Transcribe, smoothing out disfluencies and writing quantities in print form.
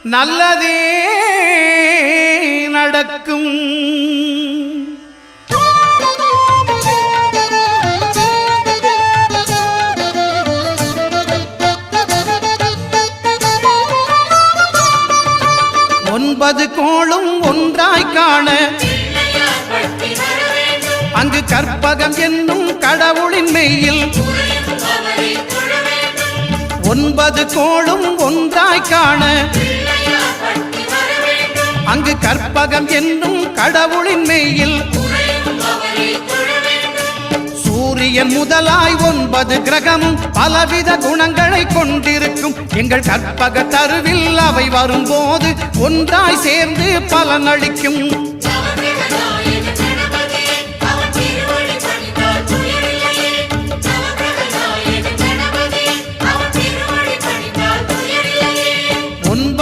நல்லதே நடக்கும். 9 கோளும் ஒன்றாய் காண அங்கு கற்பகம் என்னும் கடவுளின் மெய்யில் 9 கோளும் ஒன்றாய் காண அங்கு கற்பகம் என்னும் கடவுளின் மெய்யில் சூரியன் முதலாய் 9 கிரகமும் பலவித குணங்களை கொண்டிருக்கும். எங்கள் கற்பக தருவில் அவை வரும்போது ஒன்றாய் சேர்ந்து பலனளிக்கும்.